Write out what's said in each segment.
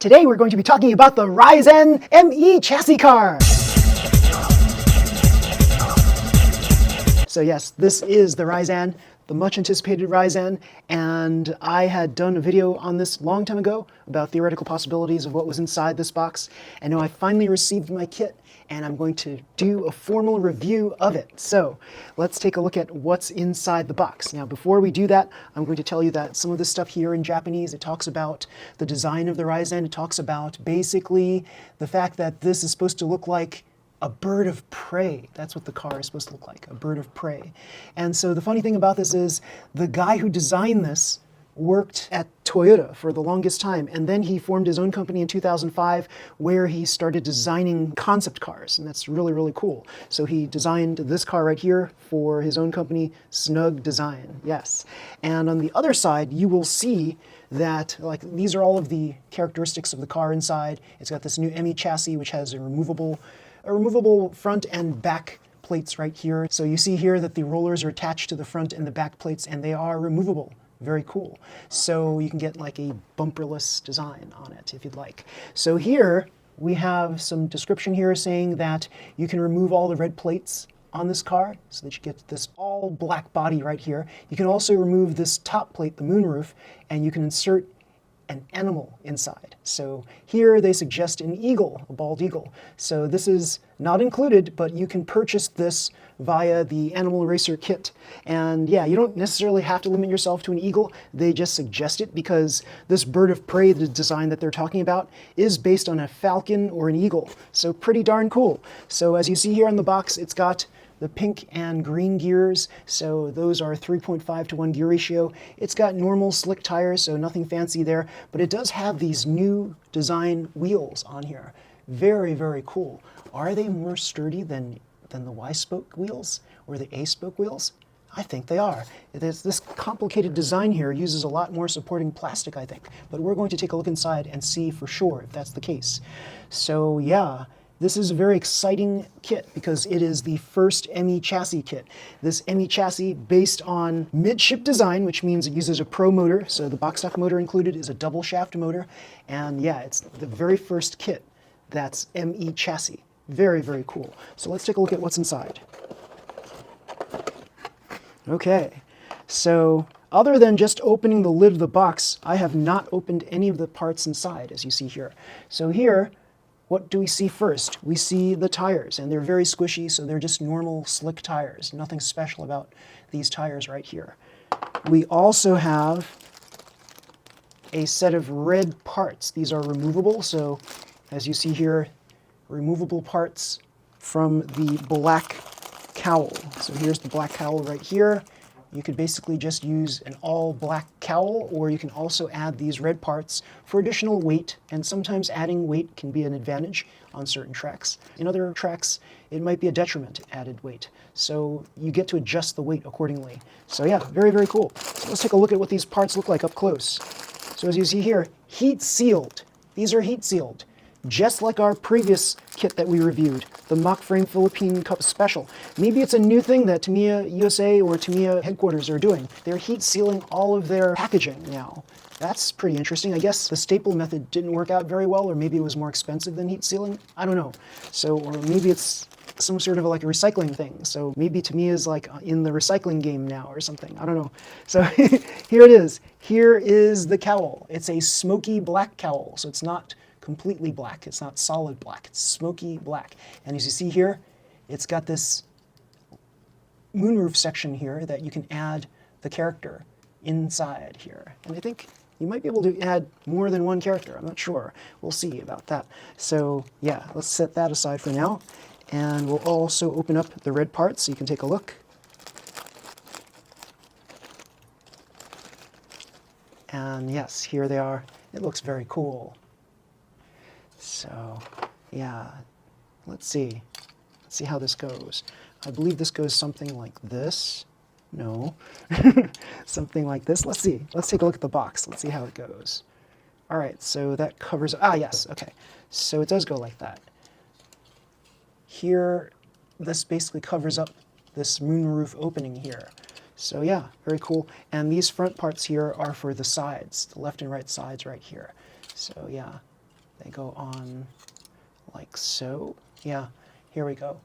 Today we're going to be talking about the Raizzan ME chassis car. So yes, this is the Raizzan, the much anticipated Raizzan, and I had done a video on this a long time ago about theoretical possibilities of what was inside this box, and now I finally received my kit and I'm going to do a formal review of it. So let's take a look at what's inside the box. Now before we do that, I'm going to tell you that some of this stuff here in Japanese, it talks about the design of the Raizzan. It talks about basically the fact that this is supposed to look like a bird of prey. That's what the car is supposed to look like, a bird of prey. And so the funny thing about this is the guy who designed this worked at Toyota for the longest time, and then he formed his own company in 2005 where he started designing concept cars, and that's really, really cool. So he designed this car right here for his own company, Snug Design, yes. And on the other side, you will see that these are all of the characteristics of the car inside. It's got this new ME chassis, which has a removable front and back plates right here. So you see here that the rollers are attached to the front and the back plates, and they are removable. Very cool. So you can get like a bumperless design on it if you'd like. So here we have some description here saying that you can remove all the red plates on this car so that you get this all black body right here. You can also remove this top plate, the moonroof, and you can insert an animal inside. So here they suggest an eagle, a bald eagle. So this is not included, but you can purchase this via the Animal Racer kit. And yeah, you don't necessarily have to limit yourself to an eagle. They just suggest it because this bird of prey, the design that they're talking about, is based on a falcon or an eagle. So pretty darn cool. So as you see here on the box, it's got the pink and green gears, so those are 3.5 to 1 gear ratio. It's got normal slick tires, so nothing fancy there, but it does have these new design wheels on here. Very, very cool. Are they more sturdy than the Y-spoke wheels or the A-spoke wheels? I think they are. This complicated design here uses a lot more supporting plastic, I think, but we're going to take a look inside and see for sure if that's the case. So yeah, this is a very exciting kit because it is the first ME chassis kit. This ME chassis based on midship design, which means it uses a Pro motor. So the box stock motor included is a double shaft motor. And yeah, it's the very first kit that's ME chassis. Very, very cool. So let's take a look at what's inside. Okay, so other than just opening the lid of the box, I have not opened any of the parts inside, as you see here. So here, what do we see first? We see the tires, and they're very squishy, so they're just normal slick tires. Nothing special about these tires right here. We also have a set of red parts. These are removable, so as you see here, removable parts from the black cowl. So here's the black cowl right here. You could basically just use an all black cowl, or you can also add these red parts for additional weight, and sometimes adding weight can be an advantage on certain tracks. In other tracks, it might be a detriment to added weight. So you get to adjust the weight accordingly. So yeah, very, very cool. So let's take a look at what these parts look like up close. So as you see here, heat sealed. These are heat sealed, just like our previous kit that we reviewed, the Mock Frame Philippine Cup Special. Maybe it's a new thing that Tamiya USA or Tamiya headquarters are doing. They're heat sealing all of their packaging now. That's pretty interesting. I guess the staple method didn't work out very well, or maybe it was more expensive than heat sealing. I don't know. So, or maybe it's some sort of like a recycling thing. So maybe Tamiya's like in the recycling game now or something. I don't know. So here it is. Here is the cowl. It's a smoky black cowl, so it's not completely black. It's not solid black. It's smoky black. And as you see here, it's got this moonroof section here that you can add the character inside here. And I think you might be able to add more than one character. I'm not sure. We'll see about that. So yeah, let's set that aside for now. And we'll also open up the red parts so you can take a look. And yes, here they are. It looks very cool. So yeah, let's see how this goes. I believe this goes something like this. No, something like this. Let's see. Let's take a look at the box. Let's see how it goes. All right, so that covers, yes, okay. So it does go like that. Here, this basically covers up this moonroof opening here. So yeah, very cool. And these front parts here are for the sides, the left and right sides right here. So yeah, They go on like so. Yeah, here we go.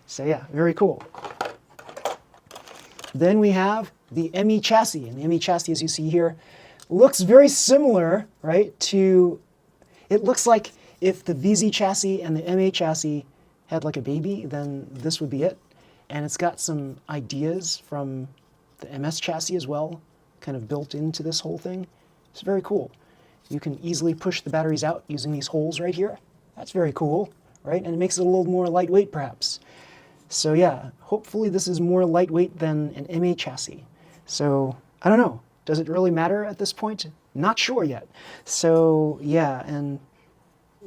So yeah, very cool. Then we have the ME chassis, and the ME chassis, as you see here, looks very similar, right, to, it looks like if the VZ chassis and the MA chassis had like a baby, then this would be it. And it's got some ideas from the MS chassis as well, kind of built into this whole thing. It's very cool. You can easily push the batteries out using these holes right here. That's very cool, right? And it makes it a little more lightweight perhaps. So yeah, hopefully this is more lightweight than an MA chassis. So I don't know, does it really matter at this point? Not sure yet. So yeah, and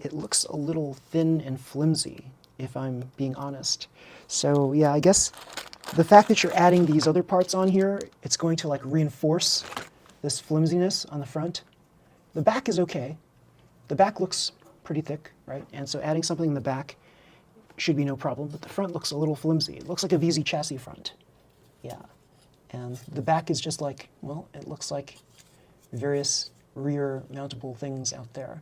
it looks a little thin and flimsy, if I'm being honest. So yeah, I guess the fact that you're adding these other parts on here, it's going to like reinforce this flimsiness on the front. The back is okay. The back looks pretty thick, right? And so adding something in the back should be no problem, but the front looks a little flimsy. It looks like a VZ chassis front. Yeah. And the back is just like, well, it looks like various rear mountable things out there.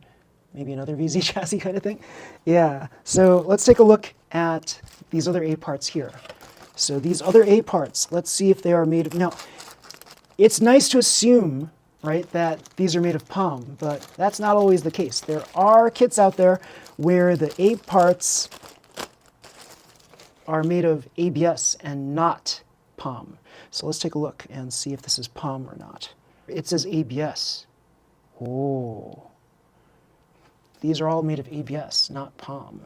Maybe another VZ chassis kind of thing. Yeah, so let's take a look at these other A parts here. So these other A parts, let's see if they are made of, now, it's nice to assume, right, that these are made of POM, but that's not always the case. There are kits out there where the A parts are made of ABS and not POM. So let's take a look and see if this is POM or not. It says ABS. Oh. These are all made of ABS, not POM.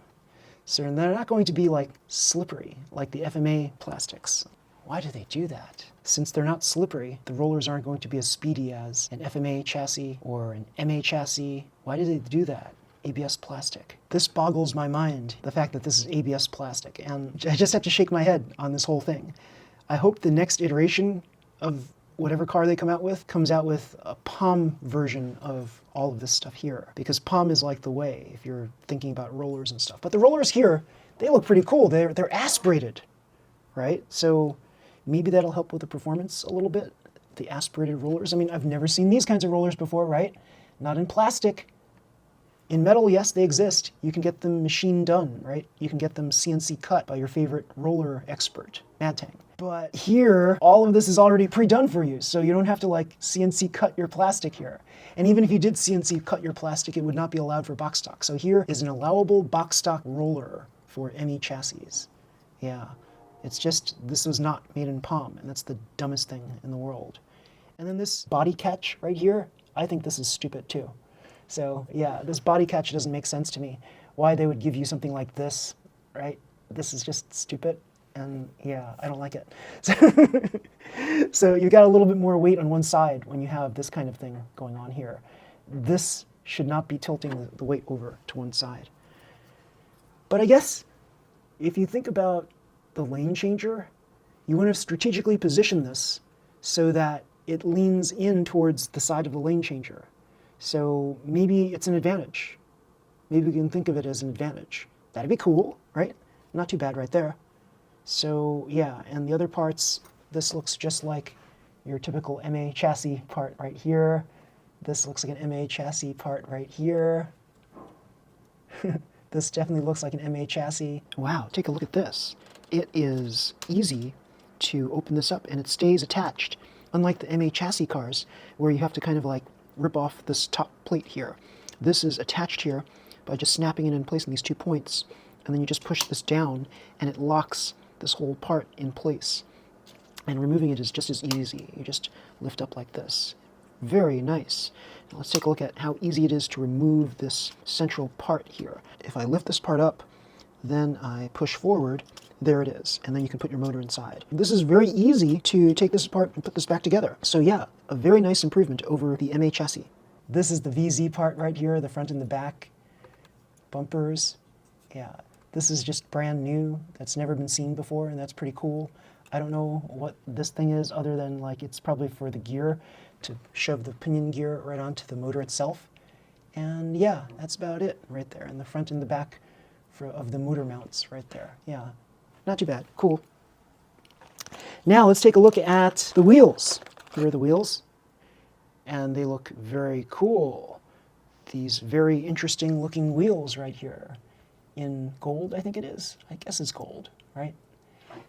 So they're not going to be like slippery, like the FMA plastics. Why do they do that? Since they're not slippery, the rollers aren't going to be as speedy as an FMA chassis or an MA chassis. Why do they do that? ABS plastic. This boggles my mind, the fact that this is ABS plastic, and I just have to shake my head on this whole thing. I hope the next iteration of whatever car they come out with comes out with a POM version of all of this stuff here, because POM is like the way if you're thinking about rollers and stuff. But the rollers here, they look pretty cool. They're aspirated, right? So maybe that'll help with the performance a little bit, the aspirated rollers. I mean, I've never seen these kinds of rollers before, right? Not in plastic. In metal, yes, they exist. You can get them machine done, right? You can get them CNC cut by your favorite roller expert, Madtang. But here, all of this is already pre-done for you, so you don't have to like CNC cut your plastic here. And even if you did CNC cut your plastic, it would not be allowed for box stock. So here is an allowable box stock roller for ME chassis. Yeah, it's just, this was not made in POM, and that's the dumbest thing in the world. And then this body catch right here, I think this is stupid too. So yeah, this body catch doesn't make sense to me. Why they would give you something like this, right? This is just stupid. And yeah, I don't like it. So you got a little bit more weight on one side when you have this kind of thing going on here. This should not be tilting the weight over to one side. But I guess if you think about the lane changer, you want to strategically position this so that it leans in towards the side of the lane changer. So maybe it's an advantage. Maybe we can think of it as an advantage. That'd be cool, right? Not too bad right there. So yeah, and the other parts, this looks just like your typical MA chassis part right here. This looks like an MA chassis part right here. This definitely looks like an MA chassis. Wow, take a look at this. It is easy to open this up and it stays attached. Unlike the MA chassis cars, where you have to kind of like rip off this top plate here. This is attached here by just snapping it in place in these 2 points. And then you just push this down and it locks this whole part in place. And removing it is just as easy. You just lift up like this. Very nice. Now let's take a look at how easy it is to remove this central part here. If I lift this part up, then I push forward, there it is. And then you can put your motor inside. This is very easy to take this apart and put this back together. So yeah, a very nice improvement over the MA chassis. This is the VZ part right here, the front and the back bumpers. Yeah. This is just brand new. That's never been seen before, and that's pretty cool. I don't know what this thing is other than like it's probably for the gear to shove the pinion gear right onto the motor itself. And yeah, that's about it right there. And the front and the back of the motor mounts right there. Yeah, not too bad. Cool. Now let's take a look at the wheels. Here are the wheels, and they look very cool. these very interesting looking wheels right here in gold, I think it is. I guess it's gold, right?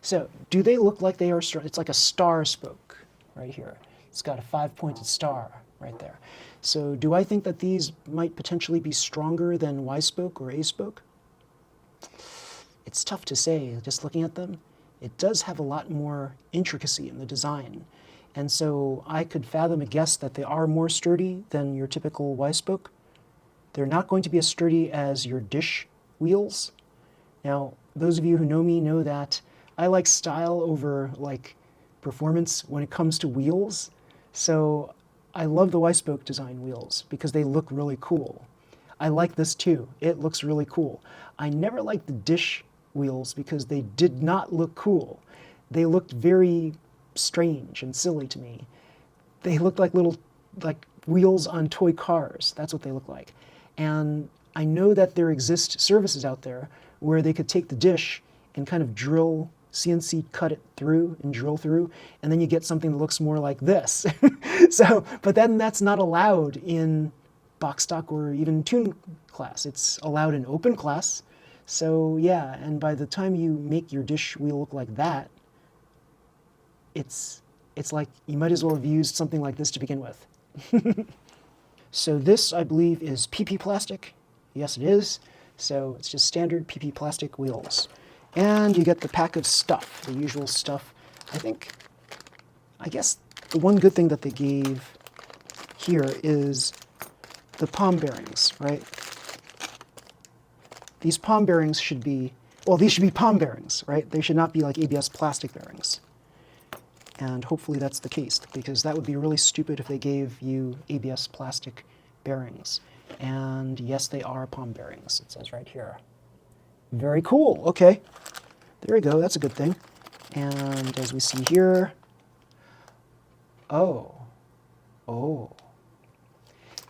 So do they look like they are, it's like a star spoke right here. It's got a 5-pointed star right there. So do I think that these might potentially be stronger than Y spoke or A spoke? It's tough to say, just looking at them. It does have a lot more intricacy in the design. And so I could fathom a guess that they are more sturdy than your typical Y spoke. They're not going to be as sturdy as your dish wheels. Now, those of you who know me know that I like style over like performance when it comes to wheels. So I love the Y-spoke design wheels because they look really cool. I like this too. It looks really cool. I never liked the dish wheels because they did not look cool. They looked very strange and silly to me. They looked like little wheels on toy cars. That's what they look like. And I know that there exist services out there where they could take the dish and kind of drill, CNC cut it through and drill through, and then you get something that looks more like this. But then that's not allowed in box stock or even tune class. It's allowed in open class. So yeah, and by the time you make your dish wheel look like that, it's like you might as well have used something like this to begin with. So this, I believe, is PP plastic. Yes, it is. So it's just standard PP plastic wheels. And you get the pack of stuff, the usual stuff. I guess the one good thing that they gave here is the palm bearings, right? These palm bearings should be, well, these should be palm bearings, right? They should not be like ABS plastic bearings. And hopefully that's the case, because that would be really stupid if they gave you ABS plastic bearings. And yes, they are palm bearings, it says right here. Very cool, okay. There we go, that's a good thing. And as we see here, oh.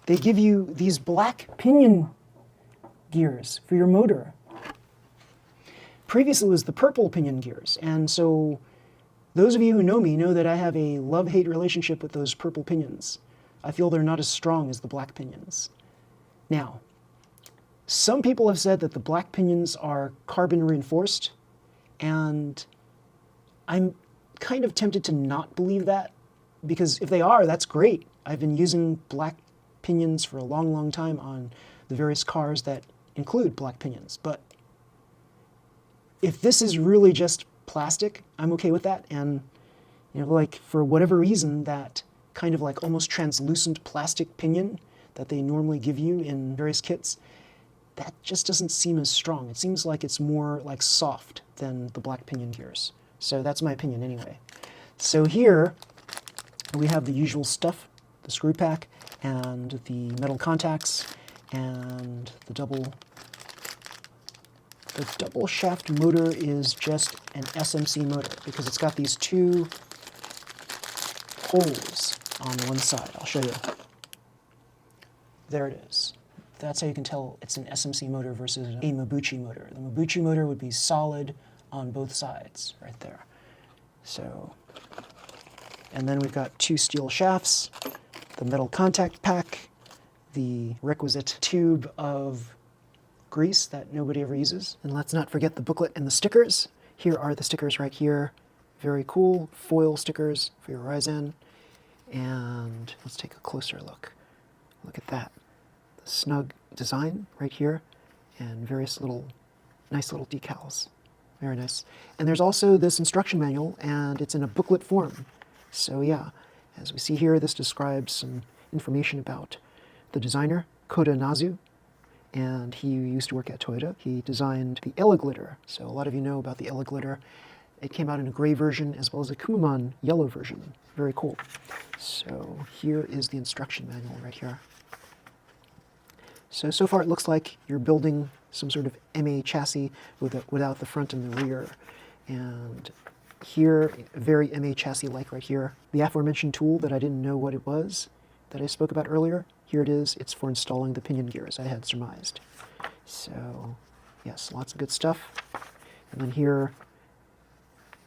They give you these black pinion gears for your motor. Previously it was the purple pinion gears, and so those of you who know me know that I have a love-hate relationship with those purple pinions. I feel they're not as strong as the black pinions. Now, some people have said that the black pinions are carbon reinforced, and I'm kind of tempted to not believe that, because if they are, that's great. I've been using black pinions for a long, long time on the various cars that include black pinions. But if this is really just plastic, I'm okay with that. And like for whatever reason, that kind of like almost translucent plastic pinion that they normally give you in various kits, that just doesn't seem as strong. It seems like it's more like soft than the black pinion gears. So that's my opinion anyway. So here we have the usual stuff, the screw pack and the metal contacts and the double shaft motor is just an SMC motor because it's got these two holes on one side. I'll show you. There it is. That's how you can tell it's an SMC motor versus a Mabuchi motor. The Mabuchi motor would be solid on both sides, right there. So, and then we've got two steel shafts, the metal contact pack, the requisite tube of grease that nobody ever uses. And let's not forget the booklet and the stickers. Here are the stickers right here. Very cool foil stickers for your Raizzan. And let's take a closer look. Look at that. The snug design right here and various nice little decals. Very nice. And there's also this instruction manual, and it's in a booklet form. So yeah, as we see here, this describes some information about the designer, Koda Nazu, and he used to work at Toyota. He designed the Ella Glitter. So a lot of you know about the Ella Glitter. It came out in a gray version as well as a Kumamon yellow version. Very cool. So here is the instruction manual right here. So far it looks like you're building some sort of MA chassis without the front and the rear. And here, very MA chassis-like right here. The aforementioned tool that I didn't know what it was, that I spoke about earlier, here it is. It's for installing the pinion gears, I had surmised. So, yes, lots of good stuff. And then here,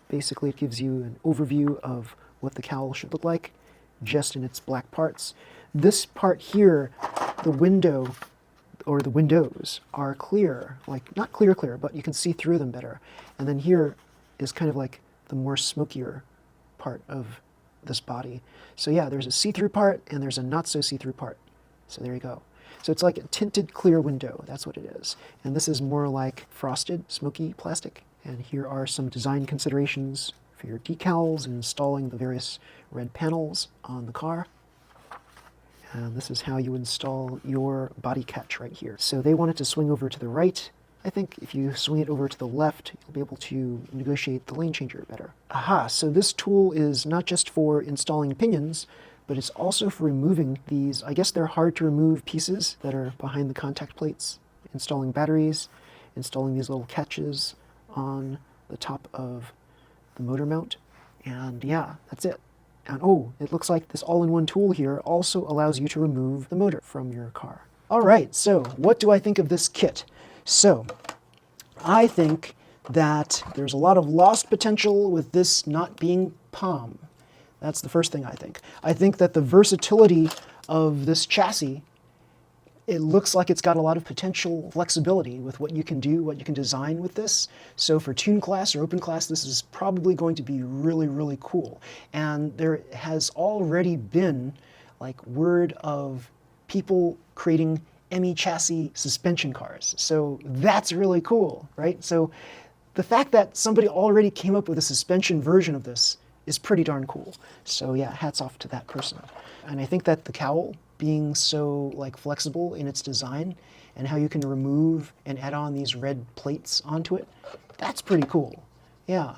basically it gives you an overview of what the cowl should look like, just in its black parts. This part here the window or the windows are clear, like not clear, but you can see through them better. And then here is kind of like the more smokier part of this body. So yeah, there's a see-through part and there's a not so see-through part. So there you go. So it's like a tinted clear window, that's what it is. And this is more like frosted, smoky plastic. And here are some design considerations for your decals and installing the various red panels on the car. And this is how you install your body catch right here. So they want it to swing over to the right. I think if you swing it over to the left, you'll be able to negotiate the lane changer better. Aha, so this tool is not just for installing pinions, but it's also for removing these, I guess they're hard to remove pieces that are behind the contact plates, installing batteries, installing these little catches on the top of the motor mount. And yeah, that's it. And oh, it looks like this all-in-one tool here also allows you to remove the motor from your car. All right, so what do I think of this kit? So I think that there's a lot of lost potential with this not being POM. That's the first thing I think. I think that the versatility of this chassis, it looks like it's got a lot of potential flexibility with what you can do, what you can design with this. So for tune class or open class, this is probably going to be really, really cool. And there has already been like word of people creating ME chassis suspension cars. So that's really cool, right? So the fact that somebody already came up with a suspension version of this is pretty darn cool. So yeah, hats off to that person. And I think that the cowl being so like flexible in its design and how you can remove and add on these red plates onto it, that's pretty cool. Yeah.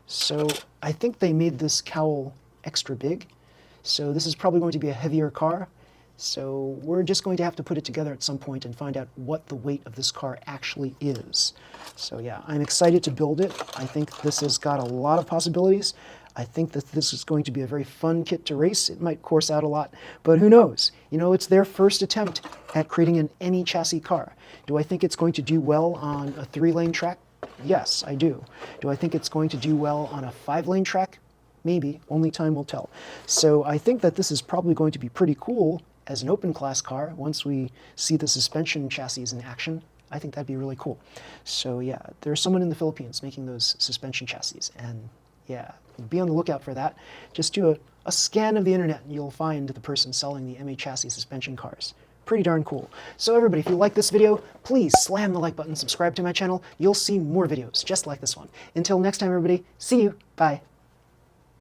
So I think they made this cowl extra big. So this is probably going to be a heavier car. So we're just going to have to put it together at some point and find out what the weight of this car actually is. So yeah, I'm excited to build it. I think this has got a lot of possibilities. I think that this is going to be a very fun kit to race. It might course out a lot, but who knows? You know, it's their first attempt at creating an ME chassis car. Do I think it's going to do well on a 3-lane track? Yes, I do. Do I think it's going to do well on a 5-lane track? Maybe, only time will tell. So I think that this is probably going to be pretty cool as an open class car once we see the suspension chassis in action. I think that'd be really cool. So yeah, there's someone in the Philippines making those suspension chassis, and yeah, be on the lookout for that. Just do a scan of the internet and you'll find the person selling the ME chassis suspension cars. Pretty darn cool. So everybody, if you like this video, please slam the like button, subscribe to my channel. You'll see more videos just like this one. Until next time, everybody, see you. Bye.